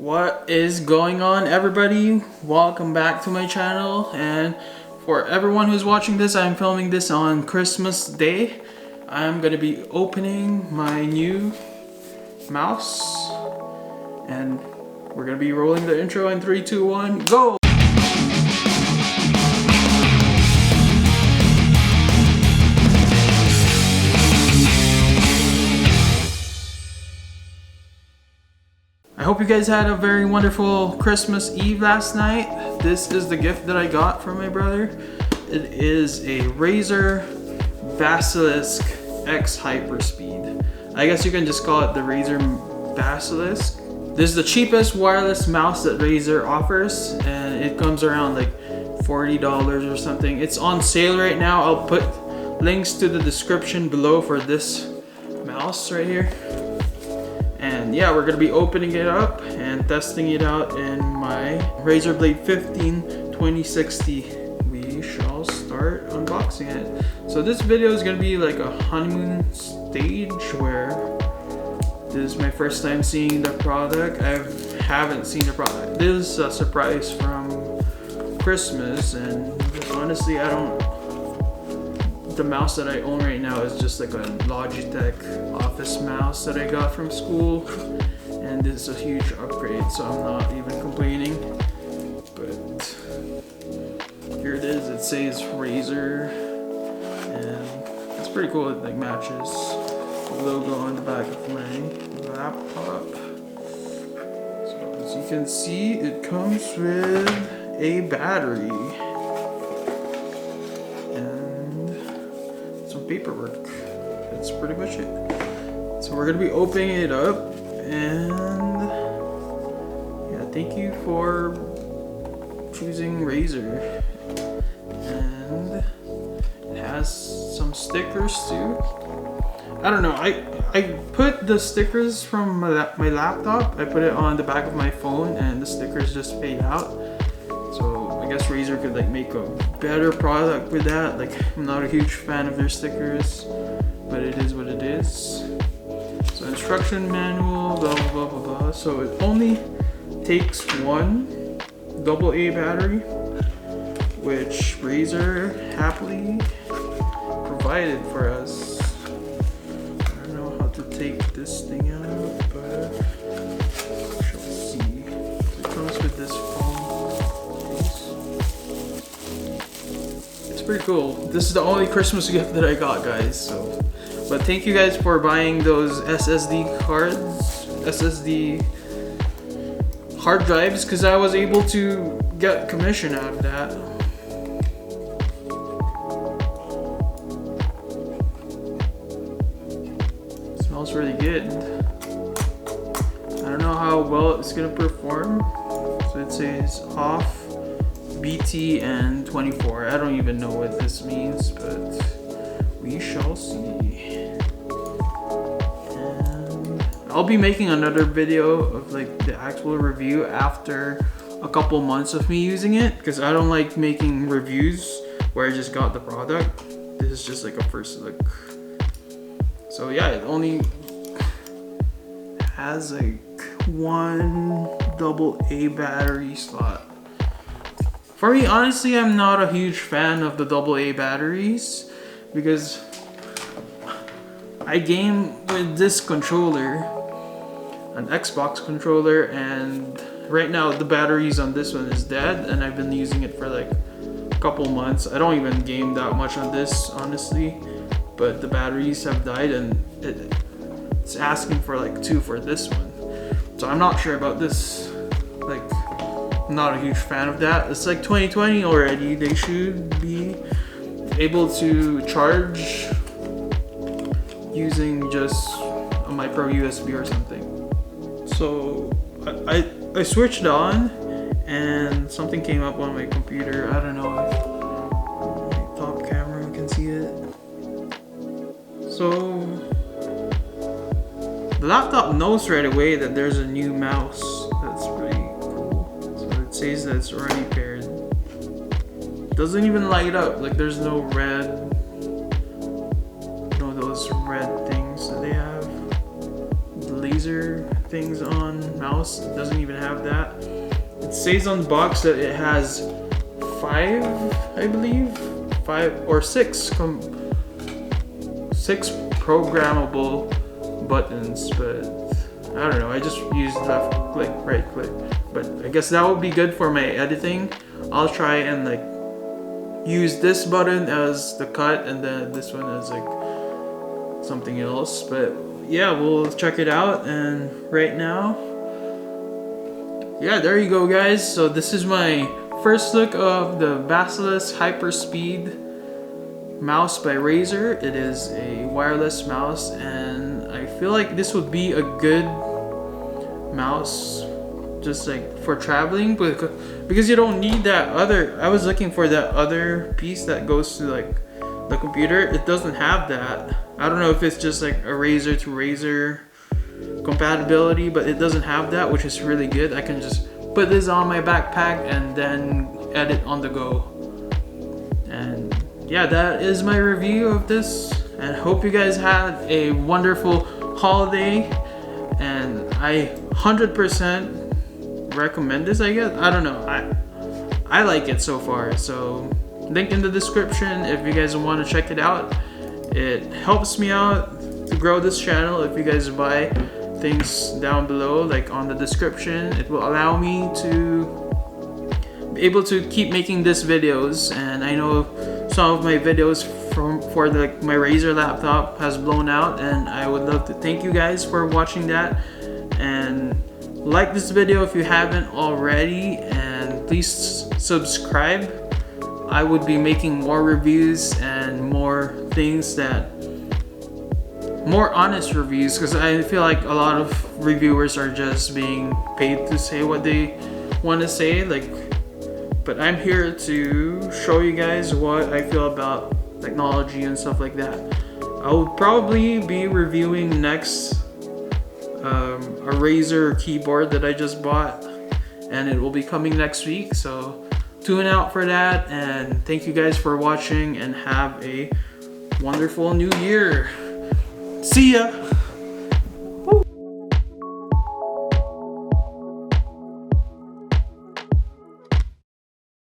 What is going on, everybody? Welcome back to my channel, and for everyone who's watching this, I'm filming this on Christmas Day. I'm gonna be opening my new mouse, and we're gonna be rolling the intro in 3, 2, 1, go! I hope you guys had a very wonderful Christmas Eve last night. This is the gift that I got from my brother. It is a Razer Basilisk X Hyperspeed. I guess you can just call it the Razer Basilisk. This is the cheapest wireless mouse that Razer offers, and it comes around like $40 or something. It's on sale right now. I'll put links to the description below for this mouse right here. And yeah, we're gonna be opening it up and testing it out in my Razer Blade 15 2060. We shall start unboxing it. So this video is gonna be like a honeymoon stage where this is my first time seeing the product. I haven't seen the product. This is a surprise from Christmas, and honestly, the mouse that I own right now is just like a Logitech office mouse that I got from school, and this is a huge upgrade, so I'm not even complaining. But here it is. It says Razer, and it's pretty cool. It like matches the logo on the back of my laptop. So as you can see, it comes with a battery. Paperwork. That's pretty much it. So we're gonna be opening it up, and yeah, thank you for choosing Razer. And it has some stickers too. I don't know. I put the stickers from my laptop. I put it on the back of my phone, and the stickers just fade out. So I guess Razer could like make a better product with that. Like, I'm not a huge fan of their stickers, but it is what it is. So instruction manual, blah blah blah blah blah. So it only takes one AA battery, which Razer happily provided for us. I don't know how to take this thing out, but we shall see. So it comes with this pretty cool. This is the only Christmas gift that I got, guys. So, but thank you guys for buying those SSD cards, SSD hard drives, because I was able to get commission out of that. It smells really good. I don't know how well it's gonna perform. So it says off, BT, and 24. I don't even know what this means, but we shall see. And I'll be making another video of like the actual review after a couple months of me using it, because I don't like making reviews where I just got the product. This is just like a first look. So yeah, it only has like one AA battery slot. For me, honestly, I'm not a huge fan of the AA batteries, because I game with this controller, an Xbox controller, and right now the batteries on this one is dead, and I've been using it for like a couple months. I don't even game that much on this, honestly, but the batteries have died, and it's asking for like 2 for this one. So I'm not sure about this. Like, I'm not a huge fan of that. It's like 2020 already. They should be able to charge using just a micro USB or something. So I switched on, and something came up on my computer. I don't know if my top camera can see it. So the laptop knows right away that there's a new mouse. That's pretty cool. So it says that it's already paired. It doesn't even light up. Like, there's no red, those red things that they have. The laser Razer things on mouse. It doesn't even have that. It says on the box that it has 5, I believe, 5 or 6 programmable buttons, but I don't know. I just used left click, right click, but I guess that would be good for my editing. I'll try and like use this button as the cut and then this one as like something else. But yeah, we'll check it out. And right now, yeah, there you go, guys. So this is my first look of the Basilisk Hyperspeed mouse by Razer. It is a wireless mouse, and I feel like this would be a good mouse just like for traveling, because you don't need that other, I was looking for that other piece that goes to like the computer. It doesn't have that. I don't know if it's just like a Razer to Razer compatibility, but it doesn't have that, which is really good. I can just put this on my backpack and then edit on the go. And yeah, that is my review of this, and hope you guys had a wonderful holiday. And I 100% recommend this, I guess. I don't know, I like it so far. So link in the description if you guys want to check it out. It helps me out to grow this channel. If you guys buy things down below, like on the description, it will allow me to be able to keep making these videos. And I know some of my videos for my Razer laptop has blown out, and I would love to thank you guys for watching that. And like this video if you haven't already, and please subscribe. I would be making more reviews and more things more honest reviews, because I feel like a lot of reviewers are just being paid to say what they want to say. But I'm here to show you guys what I feel about technology and stuff like that. I will probably be reviewing next a Razer keyboard that I just bought, and it will be coming next week, so tune out for that. And thank you guys for watching, and have a wonderful new year. See ya!